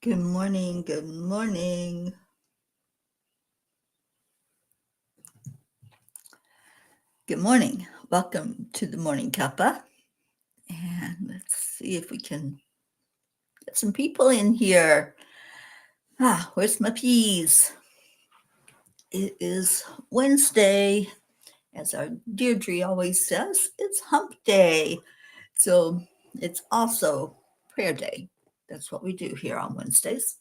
Good morning. Good morning. Good morning. Welcome to the Morning Cuppa. And let's see if we can get some people in here. Where's my peas? It is Wednesday. As our Deirdre always says, it's hump day. So it's also prayer day. That's what we do here on Wednesdays.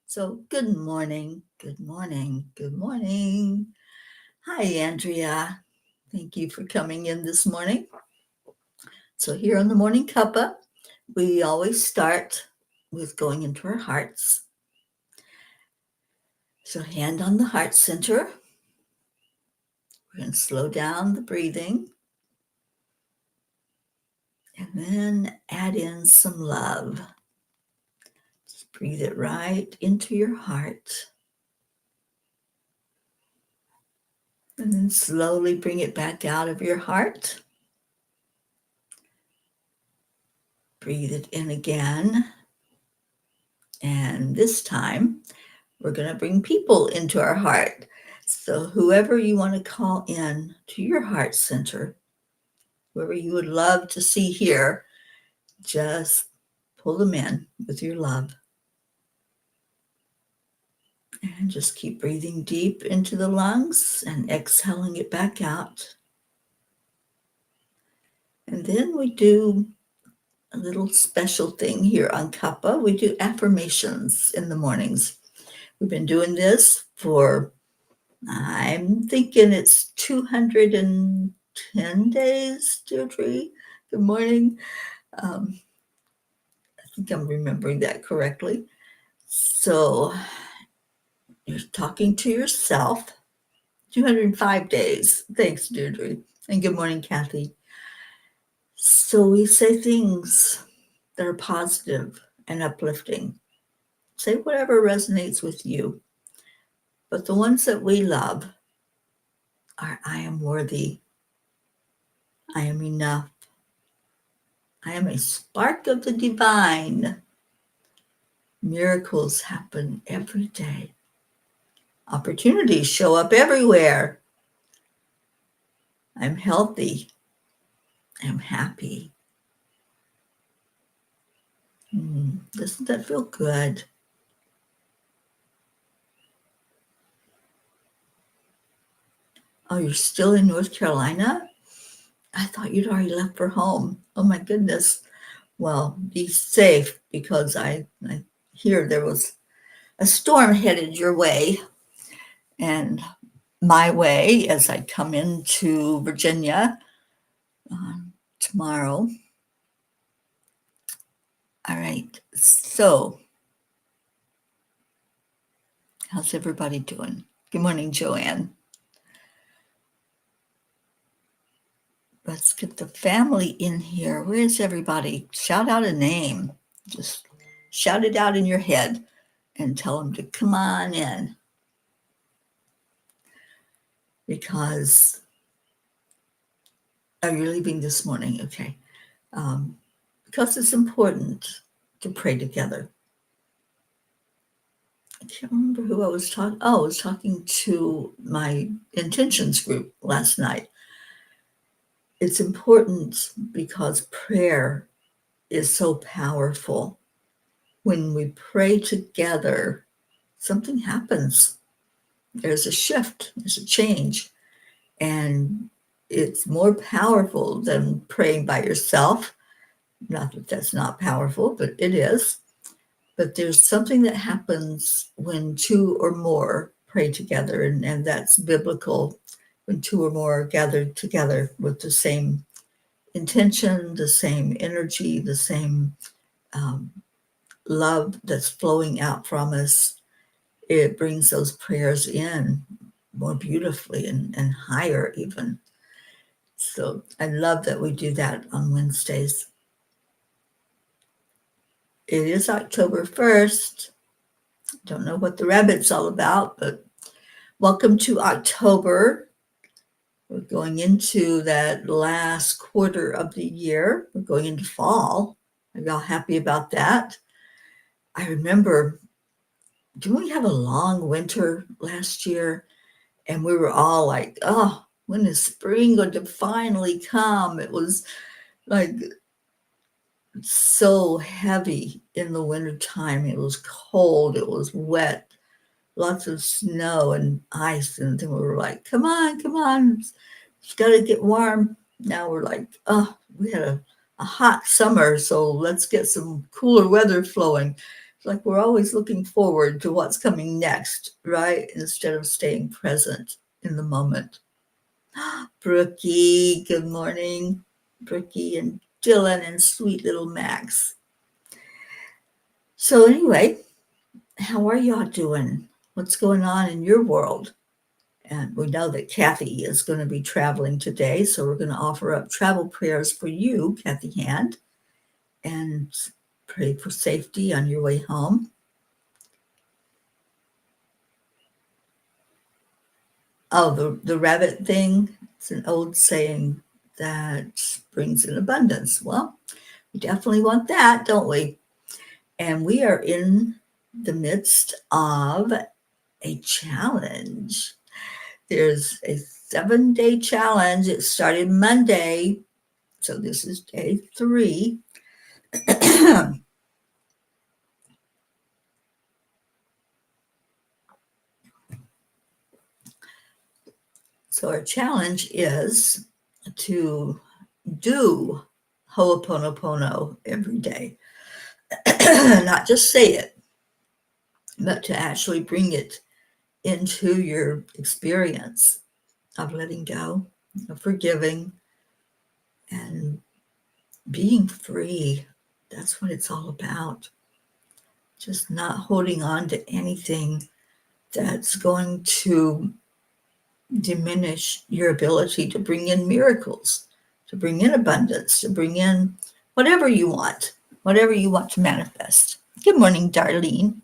So good morning. Good morning. Good morning. Hi, Andrea. Thank you for coming in this morning. So here on the Morning Cuppa, we always start with going into our hearts. So hand on the heart center. We're going to slow down the breathing. And then add in some love. Just breathe it right into your heart. And then slowly bring it back out of your heart. Breathe it in again. And this time, we're going to bring people into our heart. So whoever you want to call in to your heart center, whoever you would love to see here, just pull them in with your love. And just keep breathing deep into the lungs and exhaling it back out. And then we do a little special thing here on Cuppa. We do affirmations in the mornings. We've been doing this for, I'm thinking it's 210 days, Deirdre. Good morning. I think I'm remembering that correctly. So you're talking to yourself. 205 days. Thanks, Deirdre. And good morning, Kathy. So we say things that are positive and uplifting. Say whatever resonates with you. But the ones that we love are I am worthy. I am enough. I am a spark of the divine. Miracles happen every day. Opportunities show up everywhere. I'm healthy. I'm happy. Doesn't that feel good? Oh, you're still in North Carolina? I thought you'd already left for home. Oh my goodness. Well, be safe because I hear there was a storm headed your way and my way as I come into Virginia tomorrow. All right. So, how's everybody doing? Good morning, Joanne. Let's get the family in here. Where's everybody? Shout out a name. Just shout it out in your head and tell them to come on in. Because, oh, you're leaving this morning. Okay. Because it's important to pray together. I can't remember who I was talking. Oh, I was talking to my intentions group last night. It's important because prayer is so powerful. When we pray together, something happens. There's a shift, there's a change, and it's more powerful than praying by yourself. Not that that's not powerful, but it is. But there's something that happens when two or more pray together, and that's biblical. When two or more are gathered together with the same intention, the same energy, the same love that's flowing out from us, it brings those prayers in more beautifully and higher even. So I love that we do that on Wednesdays. It is October 1st. Don't know what the rabbit's all about, but welcome to October. We're going into that last quarter of the year. We're going into fall. Are y'all happy about that? I remember didn't we have a long winter last year? And we were all like, oh, when is spring going to finally come? It was like so heavy in the wintertime. It was cold, it was wet, lots of snow and ice. And then we were like, come on, it's got to get warm. Now we're like, oh, we had a hot summer, so let's get some cooler weather flowing. It's like we're always looking forward to what's coming next, right? Instead of staying present in the moment. Brookie, good morning. Brookie and Dylan and sweet little Max. So, anyway, how are y'all doing? What's going on in your world? And we know that Kathy is going to be traveling today, so we're going to offer up travel prayers for you, Kathy Hand, and pray for safety on your way home. Oh, the rabbit thing, it's an old saying that brings in abundance. Well, we definitely want that, don't we? And we are in the midst of a challenge. There's a 7-day challenge. It started Monday, so this is day 3. So our challenge is to do Ho'oponopono every day. Not just say it, but to actually bring it into your experience of letting go, of forgiving, and being free. That's what it's all about. Just not holding on to anything that's going to diminish your ability to bring in miracles, to bring in abundance, to bring in whatever you want to manifest. Good morning, Darlene.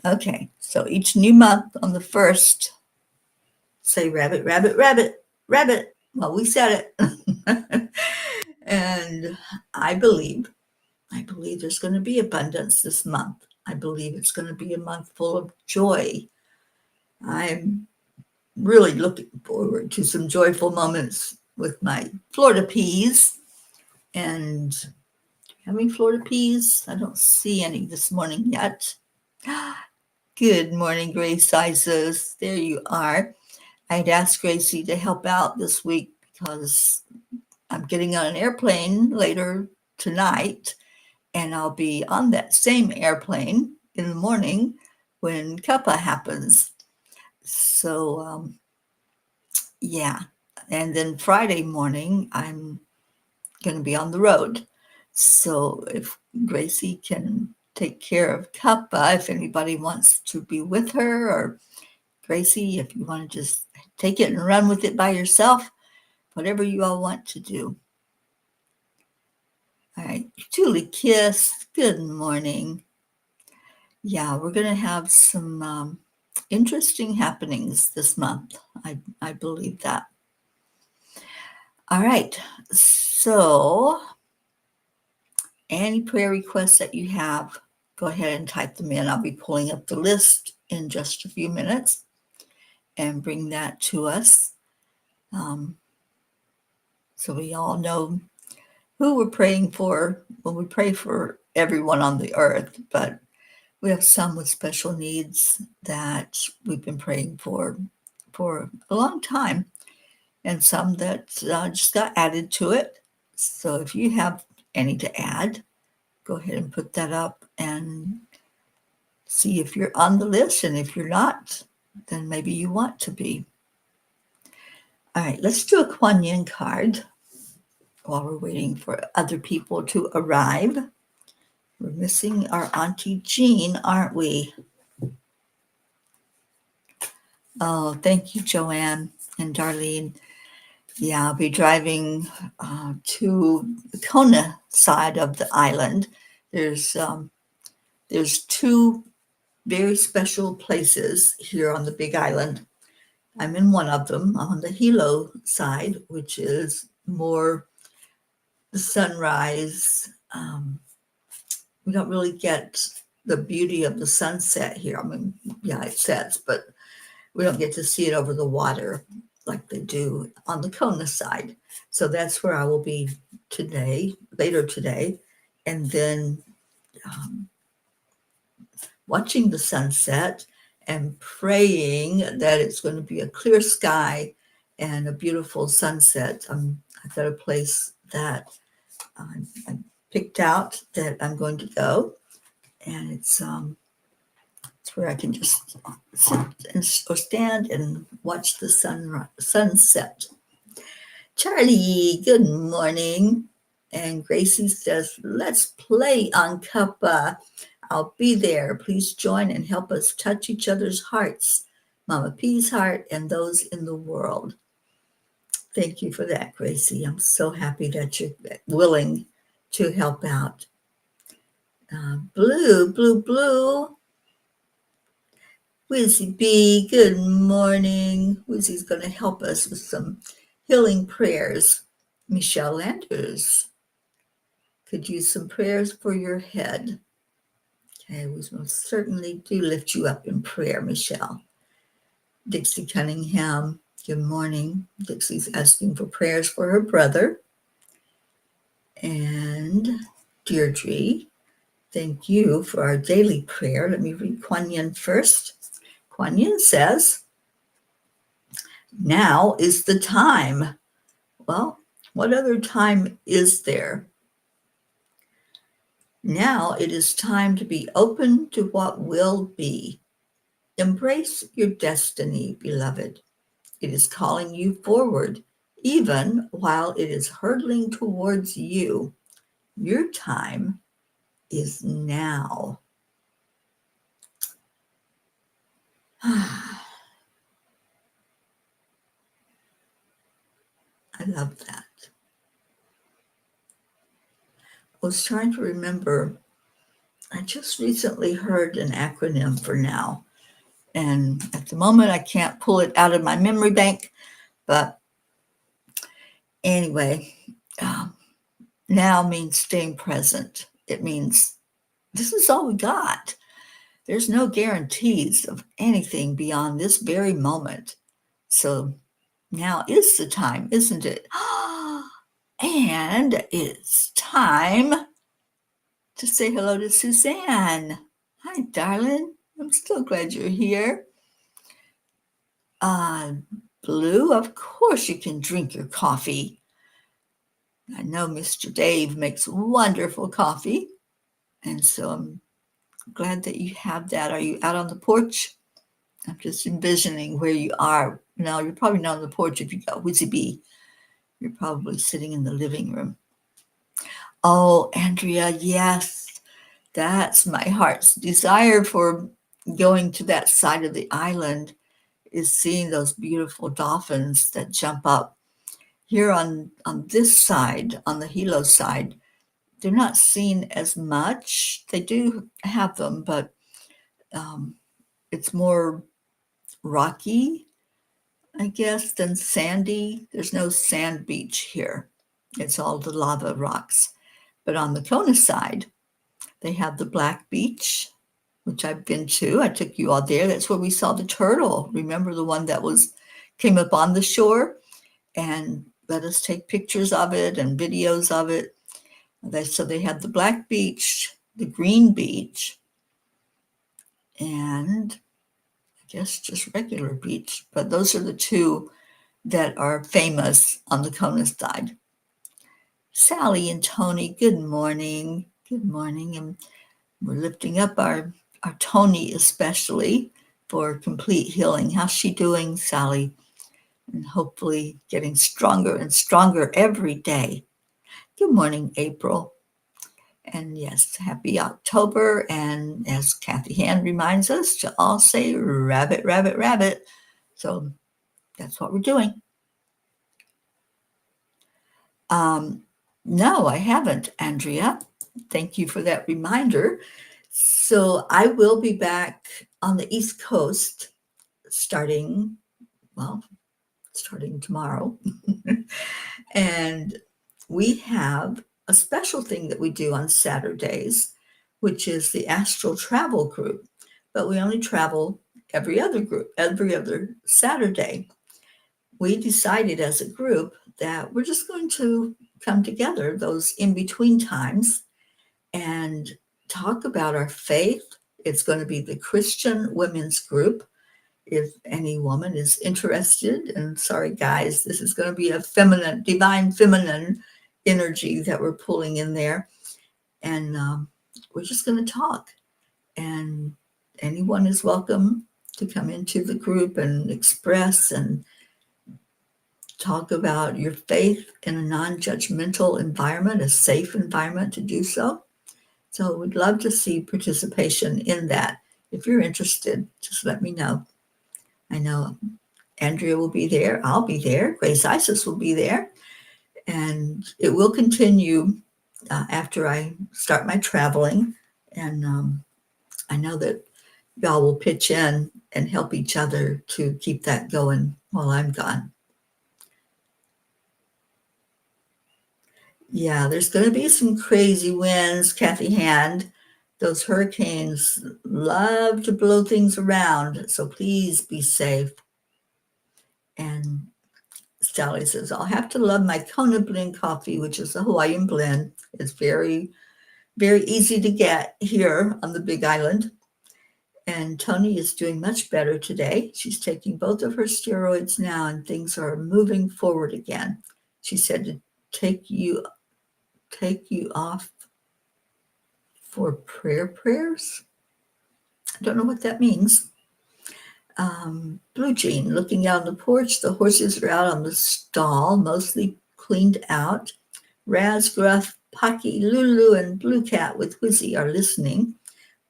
Okay, so each new month on the 1st, say rabbit, rabbit, rabbit, rabbit. Well, we said it. And I believe there's going to be abundance this month. I believe it's going to be a month full of joy. I'm really looking forward to some joyful moments with my Florida peas. And having Florida peas, I don't see any this morning yet. Good morning, Grace Isis. There you are. I'd asked Gracie to help out this week because I'm getting on an airplane later tonight, and I'll be on that same airplane in the morning when Cuppa happens. So, yeah. And then Friday morning, I'm going to be on the road. So if Gracie can take care of Cuppa, if anybody wants to be with her, or Gracie, if you want to just take it and run with it by yourself, whatever you all want to do. All right, Julie Kiss, good morning. Yeah, we're going to have some interesting happenings this month. I believe that. All right, so any prayer requests that you have, go ahead and type them in. I'll be pulling up the list in just a few minutes and bring that to us. So we all know who we're praying for when we pray for everyone on the earth, but we have some with special needs that we've been praying for a long time, and some that just got added to it. So if you have any to add, go ahead and put that up and see if you're on the list. And if you're not, then maybe you want to be. All right, let's do a Kuan Yin card while we're waiting for other people to arrive. We're missing our Auntie Jean, aren't we? Oh, thank you, Joanne and Darlene. Yeah, I'll be driving to the Kona side of the island. There's 2 very special places here on the Big Island. I'm in one of them on the Hilo side, which is more the sunrise. We don't really get the beauty of the sunset here. I mean, yeah, it sets, but we don't get to see it over the water like they do on the Kona side. So that's where I will be today, later today, and then watching the sunset and praying that it's going to be a clear sky and a beautiful sunset. I've got a place that I picked out that I'm going to go, and it's where I can just sit or stand and watch the sunset. Charlie, good morning. And Gracie says, let's play on Cuppa. I'll be there. Please join and help us touch each other's hearts. Mama P's heart and those in the world. Thank you for that, Gracie. I'm so happy that you're willing to help out. Blue. Wizzy B, good morning. Wizzy's going to help us with some healing prayers. Michelle Landers could use some prayers for your head. Okay, we most certainly do lift you up in prayer, Michelle. Dixie Cunningham, good morning. Dixie's asking for prayers for her brother. And Deirdre, thank you for our daily prayer. Let me read Kuan Yin first. Kuan Yin says, now is the time. Well, what other time is there? Now it is time to be open to what will be. Embrace your destiny, beloved. It is calling you forward, even while it is hurtling towards you. Your time is now. I love that. I was trying to remember, I just recently heard an acronym for now. And at the moment, I can't pull it out of my memory bank. But anyway, now means staying present. It means this is all we got. There's no guarantees of anything beyond this very moment. So now is the time, isn't it? And it's time to say hello to Suzanne. Hi, darling. I'm so glad you're here. Blue, of course you can drink your coffee. I know Mr. Dave makes wonderful coffee, and so I'm glad that you have that. Are you out on the porch? I'm just envisioning where you are. No, you're probably not on the porch if you got Wizzy Bee. You're probably sitting in the living room. Oh, Andrea, yes, that's my heart's desire for going to that side of the island is seeing those beautiful dolphins that jump up. Here on this side, on the Hilo side, they're not seen as much. They do have them, but it's more rocky, I guess, than sandy. There's no sand beach here. It's all the lava rocks. But on the Kona side, they have the Black Beach, which I've been to. I took you all there. That's where we saw the turtle. Remember the one that came up on the shore and let us take pictures of it and videos of it. So they have the Black Beach, the Green Beach, and I guess just regular beach. But those are the two that are famous on the Kona side. Sally and Tony, good morning. Good morning. And we're lifting up our Tony especially for complete healing. How's she doing, Sally? And hopefully getting stronger and stronger every day. Good morning, April. And yes, happy October. And as Kathy Hand reminds us to all say rabbit, rabbit, rabbit. So that's what we're doing. No, I haven't, Andrea. Thank you for that reminder. So I will be back on the East Coast starting tomorrow. And we have a special thing that we do on Saturdays which is the astral travel group, but we only travel every other Saturday. We decided as a group that we're just going to come together those in between times and talk about our faith. It's going to be the Christian women's group. If any woman is interested, and sorry guys, this is going to be a feminine, divine feminine energy that we're pulling in there. And we're just going to talk. And anyone is welcome to come into the group and express and talk about your faith in a non-judgmental environment, a safe environment to do so. So we'd love to see participation in that. If you're interested, just let me know. I know Andrea will be there. I'll be there. Grace Isis will be there. And it will continue after I start my traveling. And I know that y'all will pitch in and help each other to keep that going while I'm gone. Yeah, there's going to be some crazy winds, Kathy Hand. Those hurricanes love to blow things around, so please be safe. And Sally says, I'll have to love my Kona blend coffee, which is a Hawaiian blend. It's very, very easy to get here on the Big Island. And Tony is doing much better today. She's taking both of her steroids now, and things are moving forward again. She said to take you off for prayers. I don't know what that means. Blue Jean, looking out on the porch. The horses are out on the stall, mostly cleaned out. Raz, Gruff, Pocky, Lulu, and Blue Cat with Whizzy are listening.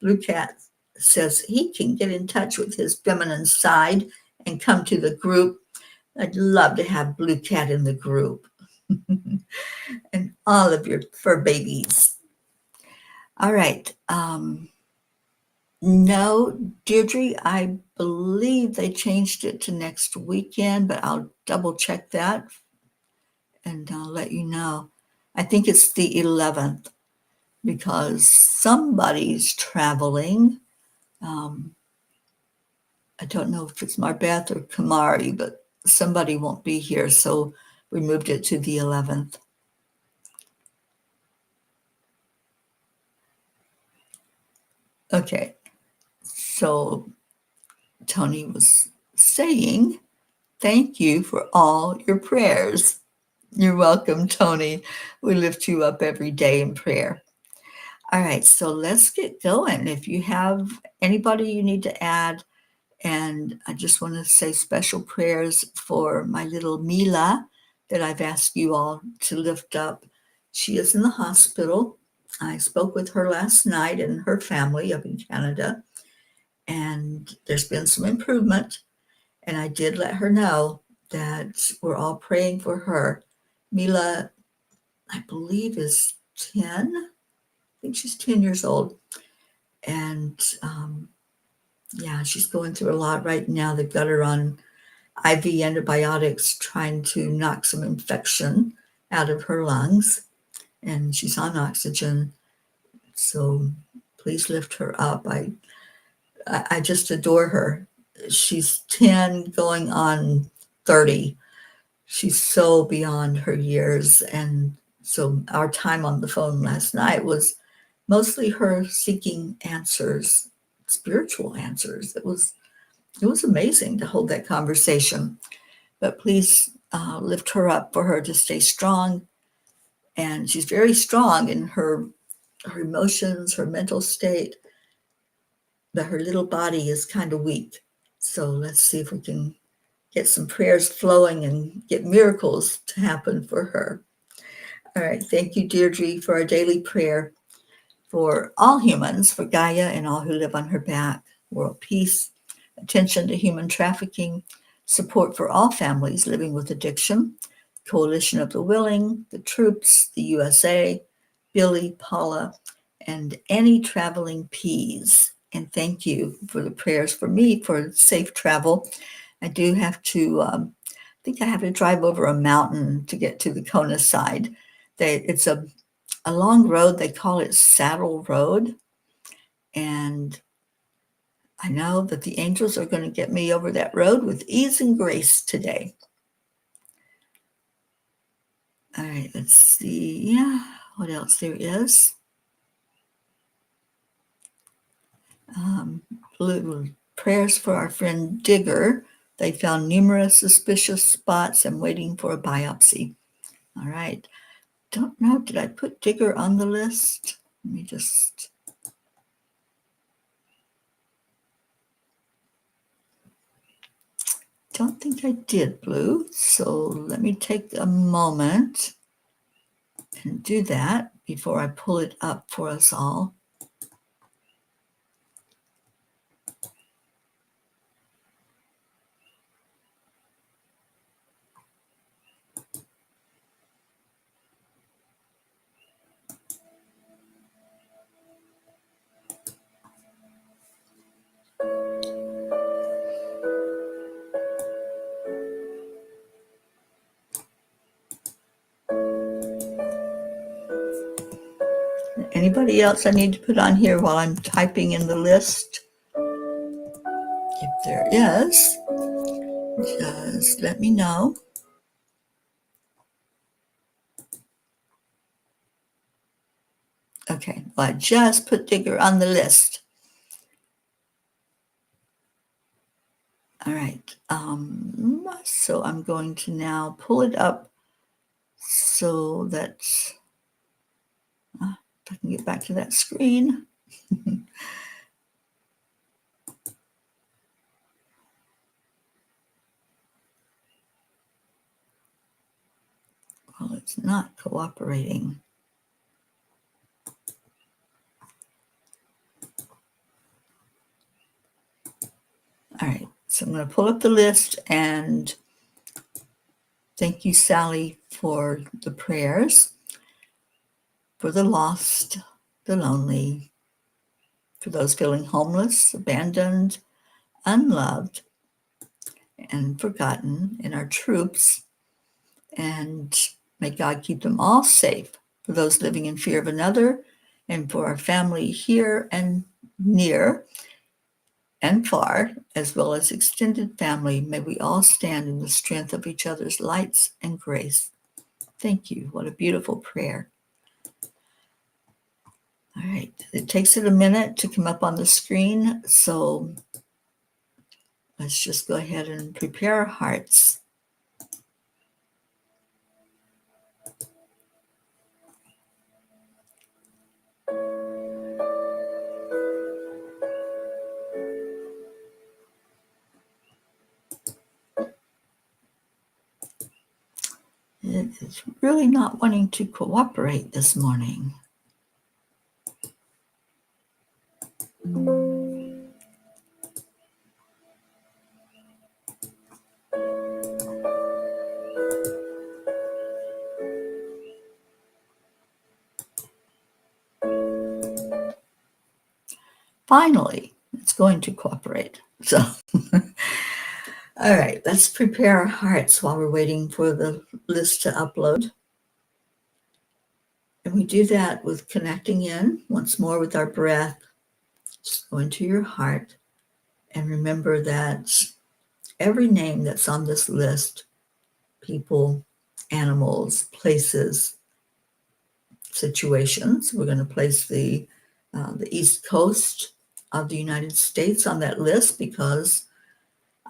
Blue Cat says he can get in touch with his feminine side and come to the group. I'd love to have Blue Cat in the group. And all of your fur babies. All right. No, Deirdre, I believe they changed it to next weekend, but I'll double check that and I'll let you know. I think it's the 11th because somebody's traveling. I don't know if it's Marbeth or Kamari, but somebody won't be here, so we moved it to the 11th. Okay, so Tony was saying, thank you for all your prayers. You're welcome, Tony. We lift you up every day in prayer. All right, so let's get going. If you have anybody you need to add, and I just want to say special prayers for my little Mila that I've asked you all to lift up. She is in the hospital. I spoke with her last night and her family up in Canada, and there's been some improvement. And I did let her know that we're all praying for her. Mila, I believe, is 10. I think she's 10 years old. And yeah, she's going through a lot right now. They've got her on IV antibiotics, trying to knock some infection out of her lungs. And she's on oxygen. So please lift her up. I just adore her. She's 10 going on 30. She's so beyond her years. And so our time on the phone last night was mostly her seeking answers, spiritual answers. It was amazing to hold that conversation. But please lift her up for her to stay strong. And she's very strong in her emotions, her mental state, but her little body is kind of weak. So let's see if we can get some prayers flowing and get miracles to happen for her. All right. Thank you, Deirdre, for our daily prayer for all humans, for Gaia and all who live on her back, world peace, attention to human trafficking, support for all families living with addiction, Coalition of the Willing, the troops, the USA, Billy, Paula, and any traveling peas. And thank you for the prayers for me for safe travel. I do have to, I think I have to drive over a mountain to get to the Kona side. It's a long road. They call it Saddle Road. And I know that the angels are going to get me over that road with ease and grace today. All right, let's see. Yeah, what else there is? Prayers for our friend Digger. They found numerous suspicious spots and waiting for a biopsy. All right. Don't know, did I put Digger on the list? Let me just... Don't think I did, Blue. So let me take a moment and do that before I pull it up for us all. Anybody else I need to put on here while I'm typing in the list? If there is, just let me know. Okay, well, I just put Digger on the list. All right, so I'm going to now pull it up so that I can get back to that screen. Well, it's not cooperating. All right, so I'm going to pull up the list, and thank you, Sally, for the prayers, for the lost, the lonely, for those feeling homeless, abandoned, unloved, and forgotten, in our troops, and may God keep them all safe, for those living in fear of another, and for our family here and near and far, as well as extended family. May we all stand in the strength of each other's lights and grace. Thank you. What a beautiful prayer. All right. It takes it a minute to come up on the screen, so let's just go ahead and prepare our hearts. It is really not wanting to cooperate this morning. Finally, it's going to cooperate. So, all right, let's prepare our hearts while we're waiting for the list to upload. And we do that with connecting in once more with our breath. Just go into your heart and remember that every name that's on this list, people, animals, places, situations, we're going to place the East Coast of the United States on that list because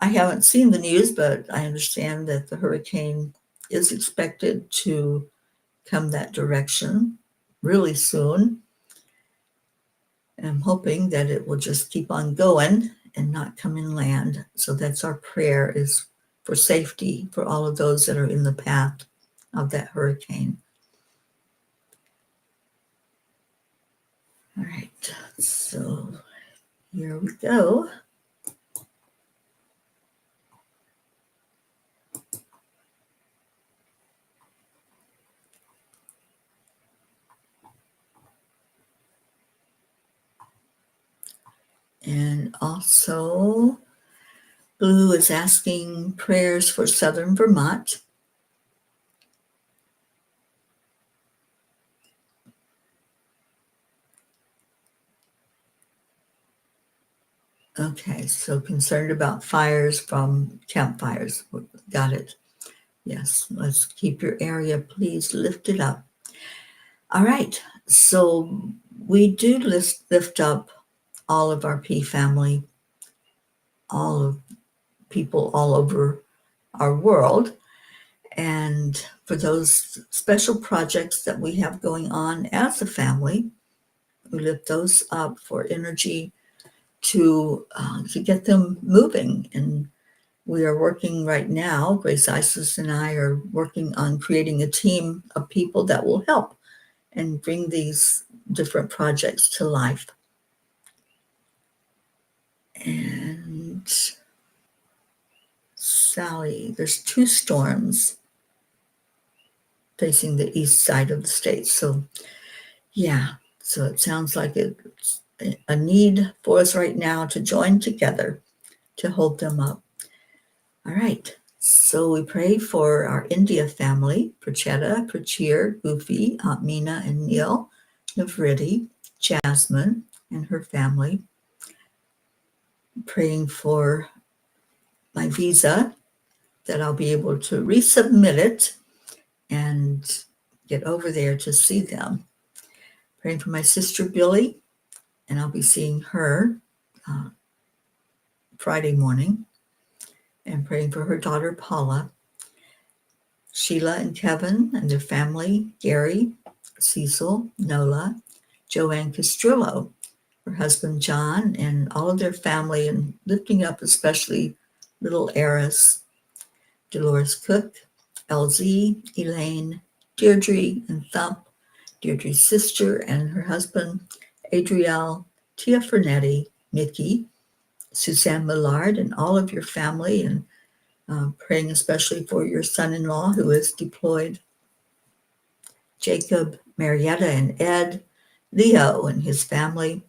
I haven't seen the news, but I understand that the hurricane is expected to come that direction really soon. And I'm hoping that it will just keep on going and not come inland. So that's our prayer, is for safety for all of those that are in the path of that hurricane. All right, so here we go. And also, Blue is asking prayers for Southern Vermont. Okay, so concerned about fires from campfires. Got it. Yes, let's keep your area, please, lifted up. All right, so we do lift up all of our P family, all of people all over our world. And for those special projects that we have going on as a family, we lift those up for energy to get them moving. And we are working right now, Grace Isis and I are working on creating a team of people that will help and bring these different projects to life. And Sally, there's 2 storms facing the east side of the state. So, yeah, so it sounds like it's a need for us right now to join together to hold them up. All right. So we pray for our India family, Prachetta, Prachir, Goofy, Aunt Mina, and Neil, Navriti, Jasmine, and her family. Praying for my visa, that I'll be able to resubmit it and get over there to see them. Praying for my sister Billy, and I'll be seeing her Friday morning. And praying for her daughter Paula, Sheila and Kevin and their family, Gary, Cecil, Nola, Joanne Castrillo, her husband John, and all of their family, and lifting up especially little Eris, Dolores Cook, LZ, Elaine, Deirdre, and Thump, Deirdre's sister and her husband, Adrielle, Tia Fernetti, Mickey, Suzanne Millard, and all of your family, and praying especially for your son-in-law who is deployed, Jacob, Marietta, and Ed, Leo and his family,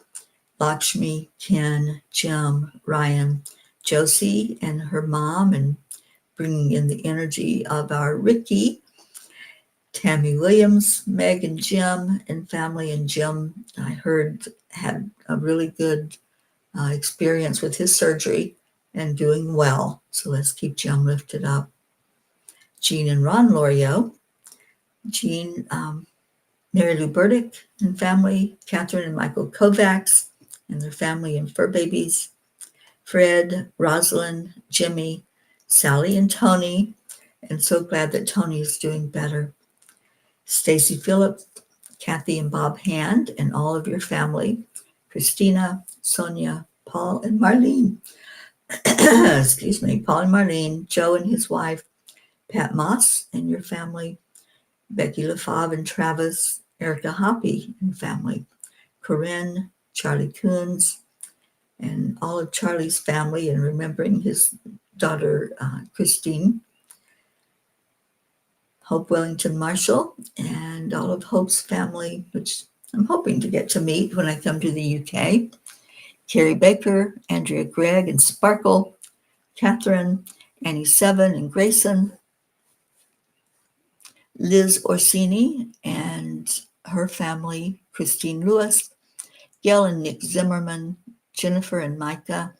Lakshmi, Ken, Jim, Ryan, Josie, and her mom, and bringing in the energy of our Ricky, Tammy Williams, Meg and Jim and family. And Jim, I heard, had a really good experience with his surgery and doing well. So let's keep Jim lifted up. Jean and Ron Lorio, Jean, Mary Lou Burdick and family, Catherine and Michael Kovacs and their family and fur babies, Fred, Rosalind, Jimmy, Sally and Tony, and so glad that Tony is doing better. Stacy Phillips, Kathy and Bob Hand, and all of your family, Christina, Sonia, Paul and Marlene, excuse me, Paul and Marlene, Joe and his wife, Pat Moss and your family, Becky LaFave and Travis, Erica Hoppy and family, Corinne, Charlie Coons, and all of Charlie's family, and remembering his daughter, Christine, Hope Wellington Marshall, and all of Hope's family, which I'm hoping to get to meet when I come to the UK, Carrie Baker, Andrea Gregg and Sparkle, Catherine, Annie Seven and Grayson, Liz Orsini and her family, Christine Lewis, Gail and Nick Zimmerman, Jennifer and Micah,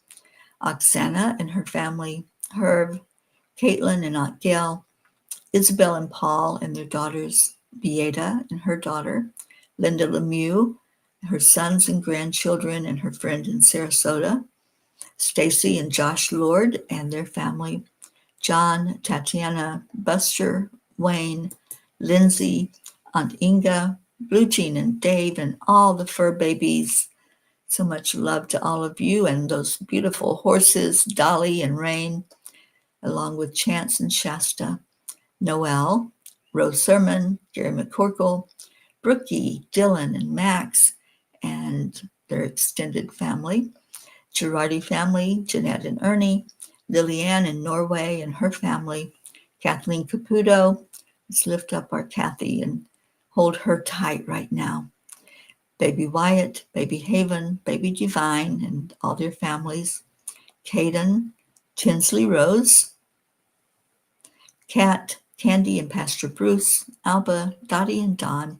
Oksana and her family, Herb, Caitlin and Aunt Gail, Isabel and Paul and their daughters, Beata and her daughter, Linda Lemieux, her sons and grandchildren and her friend in Sarasota, Stacy and Josh Lord and their family, John, Tatiana, Buster, Wayne, Lindsay, Aunt Inga, Blue Jean and Dave, and all the fur babies. So much love to all of you and those beautiful horses, Dolly and Rain, along with Chance and Shasta, Noel, Rose Sermon, Gary McCorkle, Brookie, Dylan, and Max, and their extended family, Girardi family, Jeanette and Ernie, Lilianne in Norway and her family, Kathleen Caputo. Let's lift up our Kathy and hold her tight right now. Baby Wyatt, Baby Haven, Baby Divine, and all their families, Caden, Tinsley Rose, Kat, Candy and Pastor Bruce, Alba, Dottie and Don,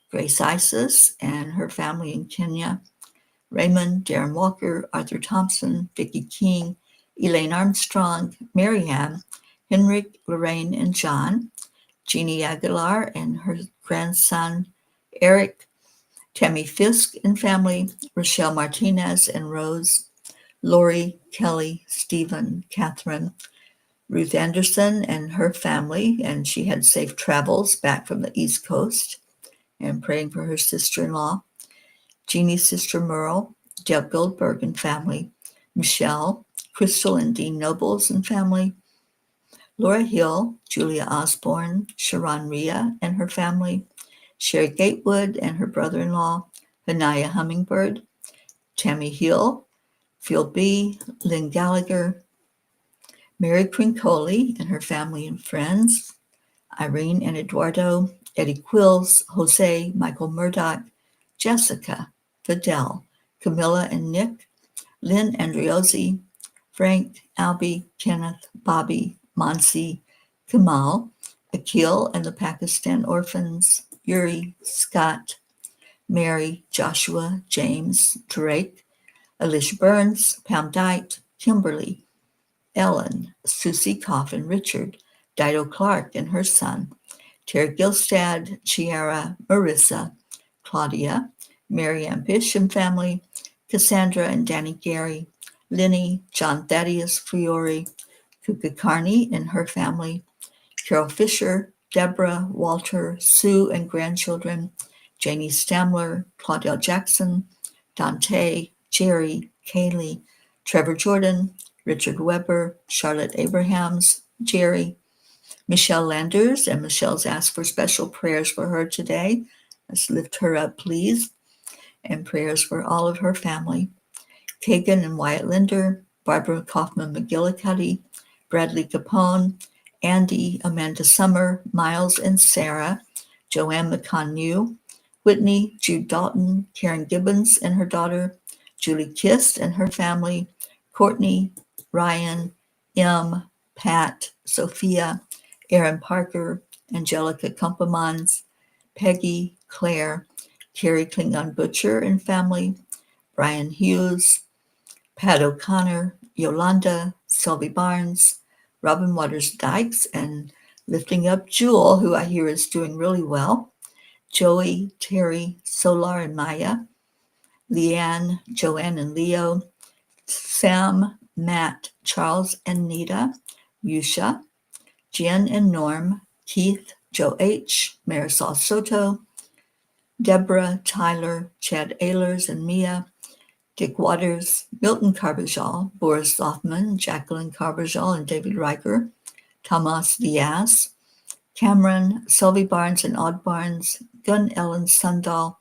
Grace Isis and her family in Kenya, Raymond, Darren Walker, Arthur Thompson, Vicki King, Elaine Armstrong, Marianne, Henrik, Lorraine, and John, Jeannie Aguilar and her grandson Eric, Tammy Fisk and family, Rochelle Martinez and Rose, Lori, Kelly, Stephen, Catherine, Ruth Anderson and her family, and she had safe travels back from the East Coast, and praying for her sister-in-law, Jeannie's sister Merle, Deb Goldberg and family, Michelle, Crystal and Dean Nobles and family, Laura Hill, Julia Osborne, Sharon Rhea and her family, Sherry Gatewood and her brother-in-law, Hanaya Hummingbird, Tammy Hill, Phil B., Lynn Gallagher, Mary Crincoli and her family and friends, Irene and Eduardo, Eddie Quills, Jose, Michael Murdoch, Jessica, Fidel, Camilla and Nick, Lynn Andriozzi, Frank, Albie, Kenneth, Bobby, Monsi, Kamal, Akil and the Pakistan orphans, Yuri, Scott, Mary, Joshua, James, Drake, Alicia Burns, Pam Dyke, Kimberly, Ellen, Susie Koff and Richard, Dido Clark and her son, Terry Gilstad, Chiara, Marissa, Claudia, Marianne Bish and family, Cassandra and Danny Gary, Linny, John Thaddeus Fiore, Kuka Carney and her family, Carol Fisher, Deborah, Walter, Sue and grandchildren, Janie Stamler, Claudel Jackson, Dante, Jerry, Kaylee, Trevor Jordan, Richard Weber, Charlotte Abrahams, Jerry, Michelle Landers, and Michelle's asked for special prayers for her today. Let's lift her up, please, and prayers for all of her family. Kagan and Wyatt Linder, Barbara Kaufman McGillicuddy, Bradley Capone, Andy, Amanda Summer, Miles and Sarah, Joanne McConnew, Whitney, Jude Dalton, Karen Gibbons and her daughter, Julie Kist and her family, Courtney, Ryan, M, Pat, Sophia, Aaron Parker, Angelica Kumpemans, Peggy, Claire, Carrie Klingon Butcher and family, Brian Hughes, Pat O'Connor, Yolanda, Sylvie Barnes, Robin Waters Dykes, and lifting up Jewel, who I hear is doing really well, Joey, Terry, Solar and Maya, Leanne, Joanne and Leo, Sam, Matt, Charles and Nita, Yusha, Jen and Norm, Keith, Joe H., Marisol Soto, Deborah, Tyler, Chad Ehlers and Mia, Dick Waters, Milton Carbajal, Boris Hoffman, Jacqueline Carbajal and David Riker, Tomas Diaz, Cameron, Sylvie Barnes and Odd Barnes, Gun Ellen Sundahl,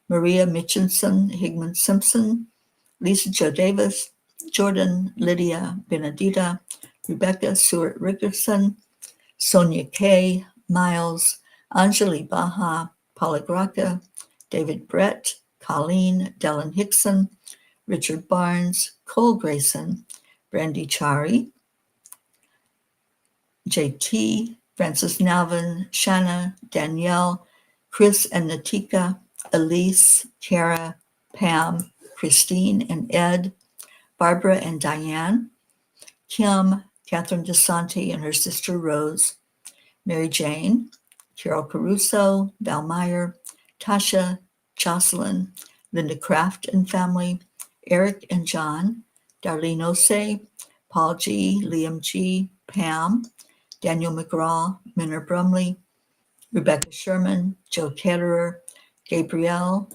Maria Mitchinson, Higman Simpson, Lisa Jo Davis, Jordan, Lydia Benedita, Rebecca Stewart Rickerson, Sonia Kay, Miles, Anjali Baha, Paula Graca, David Brett, Colleen, Dellen Hickson, Richard Barnes, Cole Grayson, Brandy Chari, JT, Francis Nalvin, Shanna, Danielle, Chris and Natika, Elise, Kara, Pam, Christine and Ed, Barbara and Diane, Kim, Catherine DeSanti and her sister Rose, Mary Jane, Carol Caruso, Val Meyer, Tasha, Jocelyn, Linda Kraft and family, Eric and John, Darlene Ose, Paul G., Liam G., Pam, Daniel McGraw, Minner Brumley, Rebecca Sherman, Joe Ketterer, Gabrielle,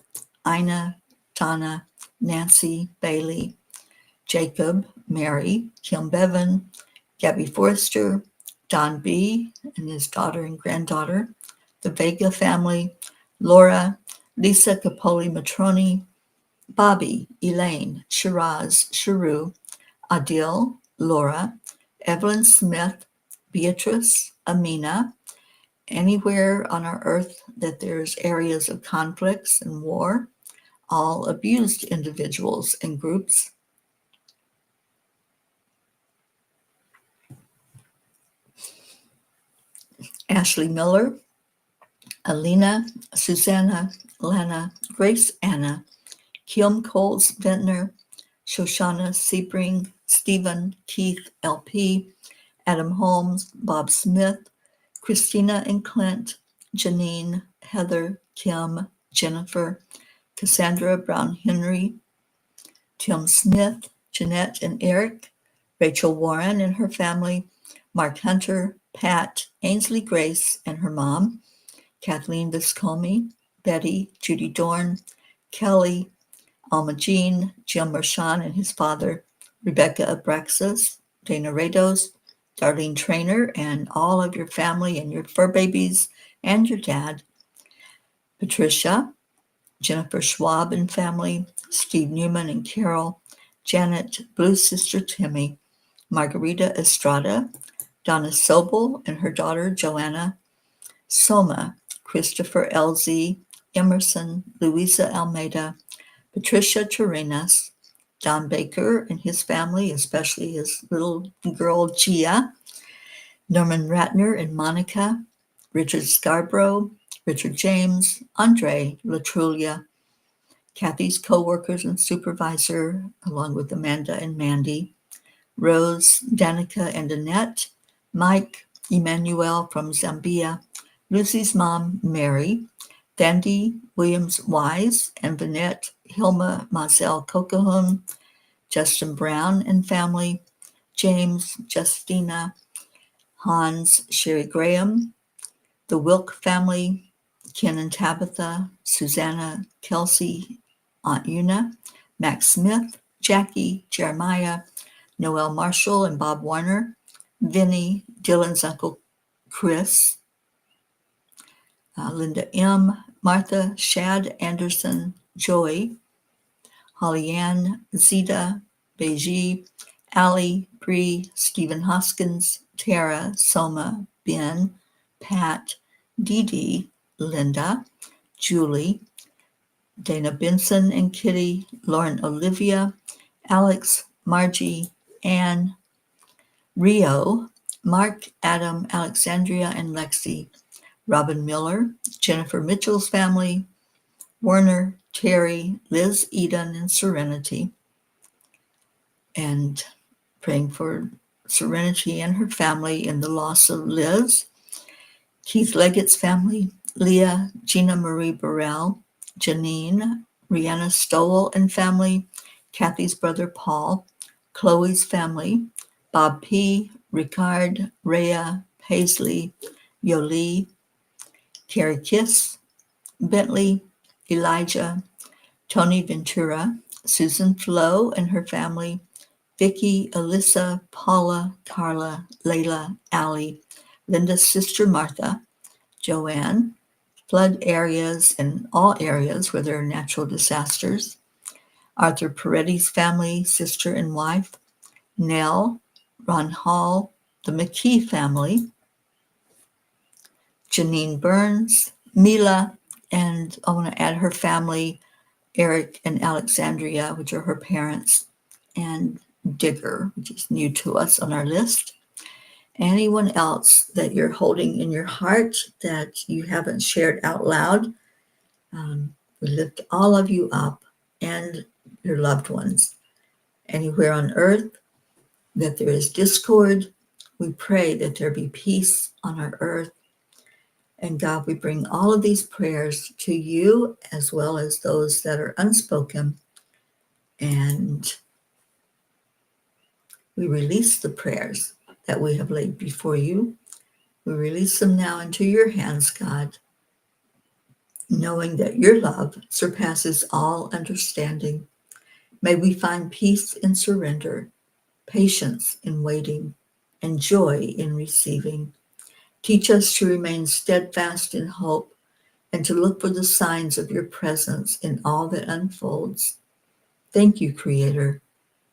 Ina, Tana, Nancy, Bailey, Jacob, Mary, Kim Bevan, Gabby Forrester, Don B. and his daughter and granddaughter, the Vega family, Laura, Lisa Capoli Matroni, Bobby, Elaine, Shiraz, Sharu, Adil, Laura, Evelyn Smith, Beatrice, Amina, anywhere on our earth that there's areas of conflicts and war, all abused individuals and groups. Ashley Miller, Alina, Susanna, Lana, Grace Anna, Kim Coles Ventnor, Shoshana Sebring, Stephen Keith LP, Adam Holmes, Bob Smith, Christina and Clint, Janine, Heather, Kim, Jennifer, Cassandra Brown Henry, Tim Smith, Jeanette and Eric, Rachel Warren and her family, Mark Hunter, Pat, Ainsley Grace and her mom, Kathleen Viscomi, Betty, Judy Dorn, Kelly, Alma Jean, Jim Mershon and his father, Rebecca Abraxas, Dana Rados, Darlene Trainer, and all of your family and your fur babies and your dad, Patricia, Jennifer Schwab and family, Steve Newman and Carol, Janet, Blue Sister Timmy, Margarita Estrada, Donna Sobel and her daughter Joanna, Soma, Christopher LZ, Emerson, Luisa Almeida, Patricia Turinas, Don Baker and his family, especially his little girl Gia, Norman Ratner and Monica, Richard Scarborough, Richard James, Andre Latrulia, Kathy's co-workers and supervisor, along with Amanda and Mandy, Rose, Danica and Annette, Mike, Emmanuel from Zambia, Lucy's mom, Mary, Dandy Williams Wise, and Vanette Hilma Mazel Kokahun, Justin Brown and family, James, Justina, Hans, Sherry Graham, the Wilk family, Ken and Tabitha, Susanna, Kelsey, Aunt Una, Max Smith, Jackie, Jeremiah, Noel Marshall and Bob Warner, Vinny, Dylan's Uncle Chris, Linda M., Martha, Shad Anderson, Joy, Holly Ann, Zita, Beiji, Allie, Bree, Stephen Hoskins, Tara, Soma, Ben, Pat, Dee Dee, Linda, Julie, Dana Benson and Kitty, Lauren Olivia, Alex, Margie, Anne, Rio, Mark, Adam, Alexandria, and Lexi, Robin Miller, Jennifer Mitchell's family, Werner, Terry, Liz Eden, and Serenity, and praying for Serenity and her family in the loss of Liz, Keith Leggett's family, Leah, Gina Marie Burrell, Janine, Rihanna Stowell and family, Kathy's brother Paul, Chloe's family, Bob P., Ricard, Rhea, Paisley, Yoli, Carrie Kiss, Bentley, Elijah, Tony Ventura, Susan Flo and her family, Vicky, Alyssa, Paula, Carla, Layla, Allie, Linda's sister Martha, Joanne, flood areas and all areas where there are natural disasters, Arthur Peretti's family, sister and wife, Nell, Ron Hall, the McKee family, Janine Burns, Mila, and I want to add her family, Eric and Alexandria, which are her parents, and Digger, which is new to us on our list. Anyone else that you're holding in your heart that you haven't shared out loud, we lift all of you up and your loved ones. Anywhere on earth that there is discord, we pray that there be peace on our earth. And God, we bring all of these prayers to you as well as those that are unspoken. And we release the prayers that we have laid before you. We release them now into your hands, God, knowing that your love surpasses all understanding. May we find peace in surrender, patience in waiting, and joy in receiving. Teach us to remain steadfast in hope and to look for the signs of your presence in all that unfolds. Thank you, Creator,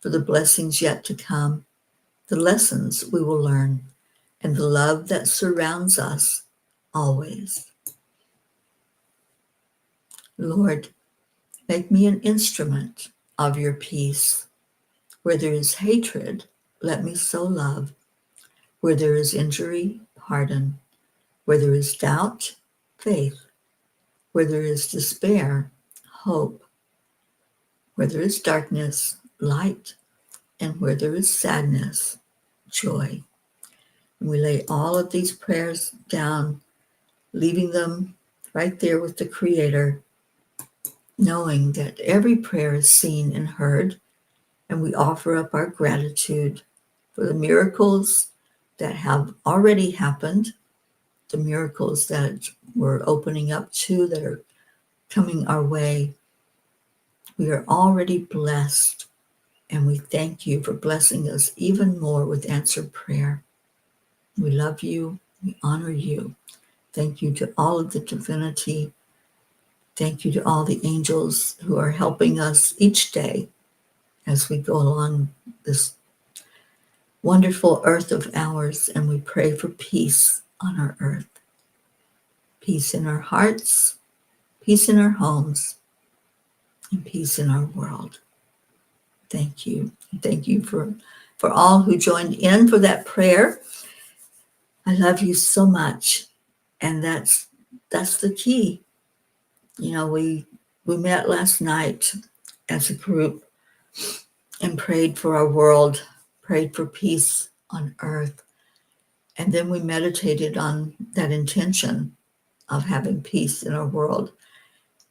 for the blessings yet to come, the lessons we will learn, and the love that surrounds us always. Lord, make me an instrument of your peace. Where there is hatred, let me sow love. Where there is injury, pardon. Where there is doubt, faith. Where there is despair, hope. Where there is darkness, light. And where there is sadness, joy. And we lay all of these prayers down, leaving them right there with the Creator, knowing that every prayer is seen and heard. And we offer up our gratitude for the miracles that have already happened, the miracles that we're opening up to, that are coming our way. We are already blessed, and we thank you for blessing us even more with answered prayer. We love you. We honor you. Thank you to all of the divinity. Thank you to all the angels who are helping us each day as we go along this wonderful earth of ours, and we pray for peace on our earth, peace in our hearts, peace in our homes, and peace in our world. Thank you. Thank you for all who joined in for that prayer. I love you so much. And that's the key. You know, we met last night as a group and prayed for our world, prayed for peace on earth. And then we meditated on that intention of having peace in our world.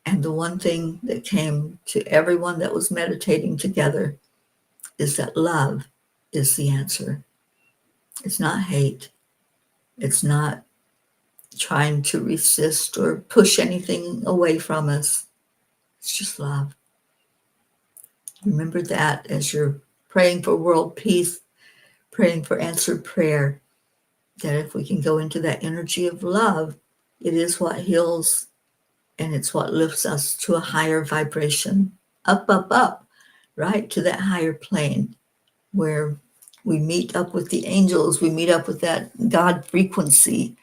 And the one thing that came to everyone that was meditating together is that love is the answer. It's not hate. It's not trying to resist or push anything away from us. It's just love. Remember that as you're praying for world peace, praying for answered prayer, that if we can go into that energy of love, it is what heals, and it's what lifts us to a higher vibration, up, up, up, right to that higher plane where we meet up with the angels, we meet up with that God frequency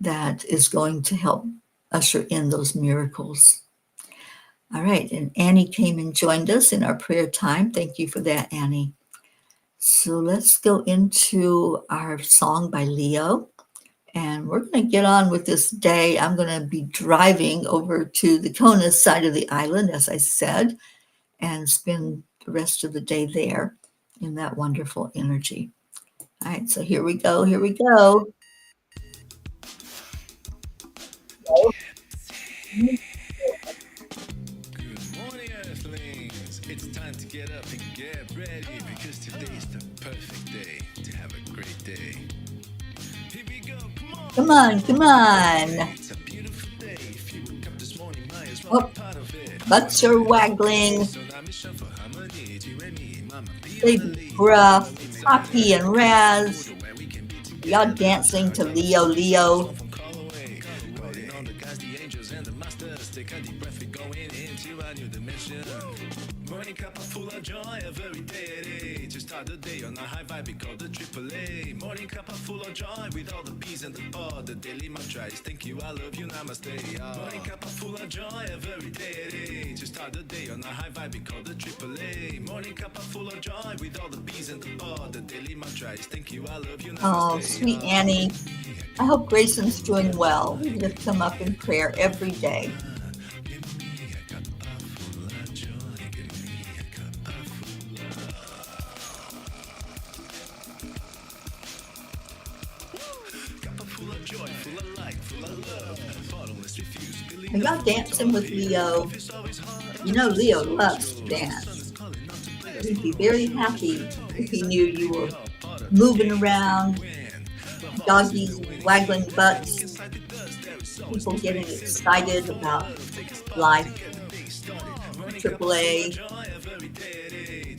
that is going to help usher in those miracles. All right, and Annie came and joined us in our prayer time. Thank you for that, Annie. So let's go into our song by Leo, and we're going to get on with this day. I'm going to be driving over to the Kona side of the island, as I said, and spend the rest of the day there in that wonderful energy. All right, so here we go. Here we go. It's time to get up and get ready because today's the perfect day to have a great day. Here we go, Come on, come on. It's a beautiful day. If you woke up this morning, might as well be part of it. Butts are waggling. So now mission for harmony. Do and me, mama, be Big gruff, Poppy and Raz. Y'all dancing to Leo, Leo. Calling on the guys, the angels, and the masters. Take a deep breath, we're going into a new dimension. Morning Cuppa full of joy, every day. To start the day on a high vibe, we call the AAA. Morning Cuppa full of joy, with all the peas and the pod. The daily mantra is thank you, I love you, namaste. Morning Cuppa full of joy, every day. To start the day on a high vibe, we call the AAA. Morning Cuppa full of joy, with all the peas and the pod. The daily mantra is thank you, I love you, namaste. Oh, sweet Annie. I hope Grayson's doing well. We lift him up in prayer every day. Are y'all dancing with Leo? You know Leo loves to dance. He'd be very happy if he knew you were moving around, doggies waggling butts, people getting excited about life. AAA.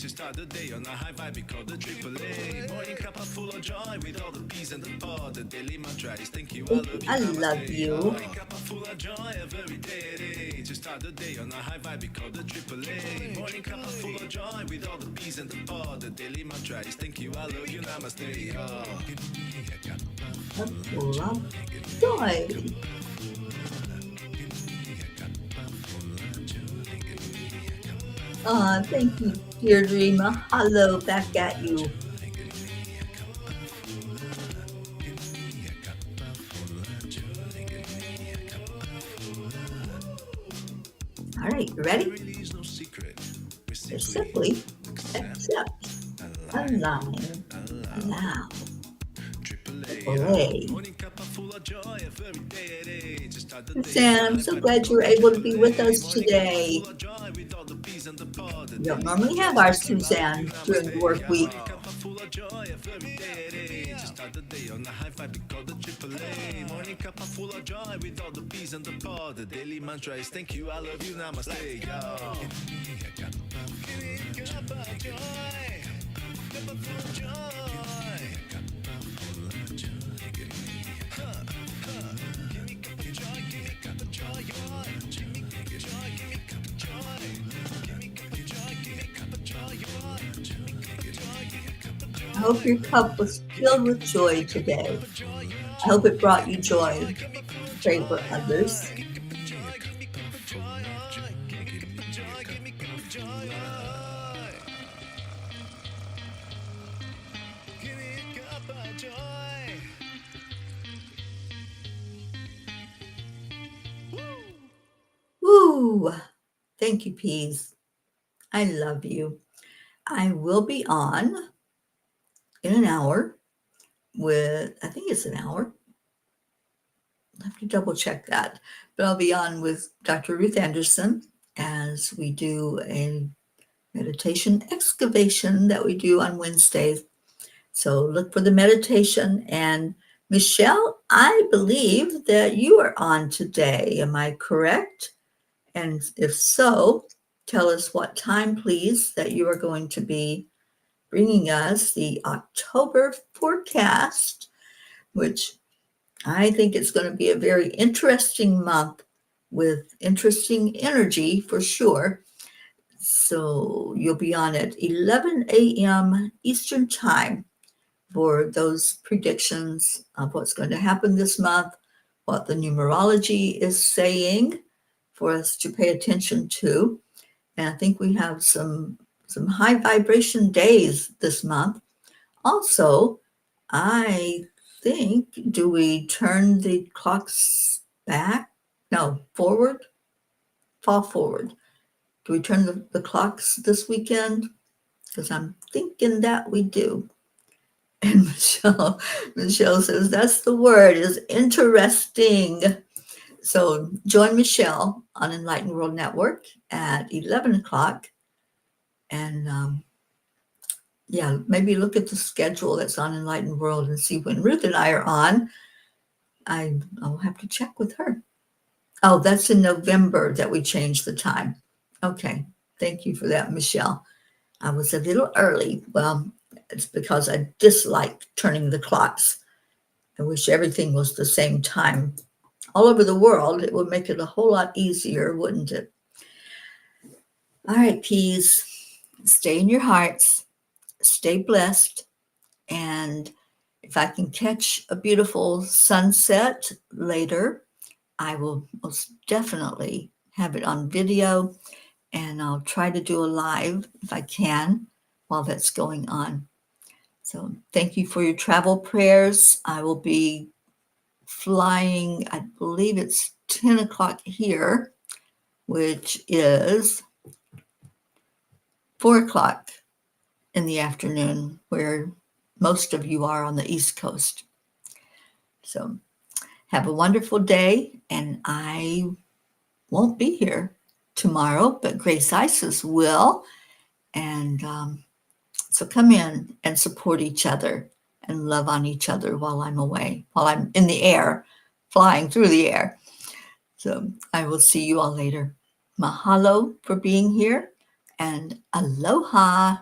Start the day on a high vibe, we call the AAA. Morning Cuppa full of joy, with all the peas and the pod. The daily mantra is thank you, I love you. Morning Cuppa full of joy, every day. To start the day on a high vibe, we call the AAA. Morning Cuppa full of joy, with all the peas and the pod. The daily mantra is thank you, I love you, namaste. Full of joy. Thank you, dear dreamer. Hello, back at you. All right, you ready? or simply accept, align, allow, play. Morning Cuppa full of joy every day it is. Just start the day on a Suzanne, I'm high so five glad you because were the able to triple be with A. us Morning Cuppa today. full of joy with all the bees and the pod. The We don't daily normally mantra have is our thank you, I love you, Suzanne during the work namaste. week. Morning Cuppa full of joy every day it is. Just start the day on a high five because the triple A. Morning Cuppa full of joy with all the bees and the pod. The daily mantra is thank you, I love you, namaste. Yo. Give me a cup of joy. Cup of full of joy. I hope your cup was filled with joy today. I hope it brought you joy. Pray for others. Woo! Thank you, Peas. I love you. I will be on in an hour with, I think it's an hour. I have to double check that. But I'll be on with Dr. Ruth Anderson as we do a meditation excavation that we do on Wednesdays. So look for the meditation. And Michelle, I believe that you are on today. Am I correct? And if so, tell us what time, please, that you are going to be bringing us the October forecast, which I think it's going to be a very interesting month with interesting energy for sure. So you'll be on at 11 a.m. Eastern Time for those predictions of what's going to happen this month, what the numerology is saying for us to pay attention to. And I think we have some high vibration days this month. Also, I think, do we turn the clocks back? No, forward? Fall forward. Do we turn the clocks this weekend? Because I'm thinking that we do. And Michelle says, that's the word, is interesting. So join Michelle on Enlightened World Network at 11 o'clock. And yeah, maybe look at the schedule that's on Enlightened World and see when Ruth and I are on. I'll have to check with her. Oh, that's in November that we changed the time. Okay. Thank you for that, Michelle. I was a little early. Well, it's because I dislike turning the clocks. I wish everything was the same time. All over the world, it would make it a whole lot easier, wouldn't it? All right, peas, stay in your hearts, stay blessed, and if I can catch a beautiful sunset later, I will most definitely have it on video, and I'll try to do a live if I can while that's going on. So thank you for your travel prayers. I will be flying, I believe it's 10 o'clock here, which is 4 o'clock in the afternoon, where most of you are on the East Coast. So have a wonderful day, and I won't be here tomorrow, but Grace Isis will. And so come in and support each other and love on each other while I'm away, while I'm in the air, flying through the air. So I will see you all later. Mahalo for being here, and aloha.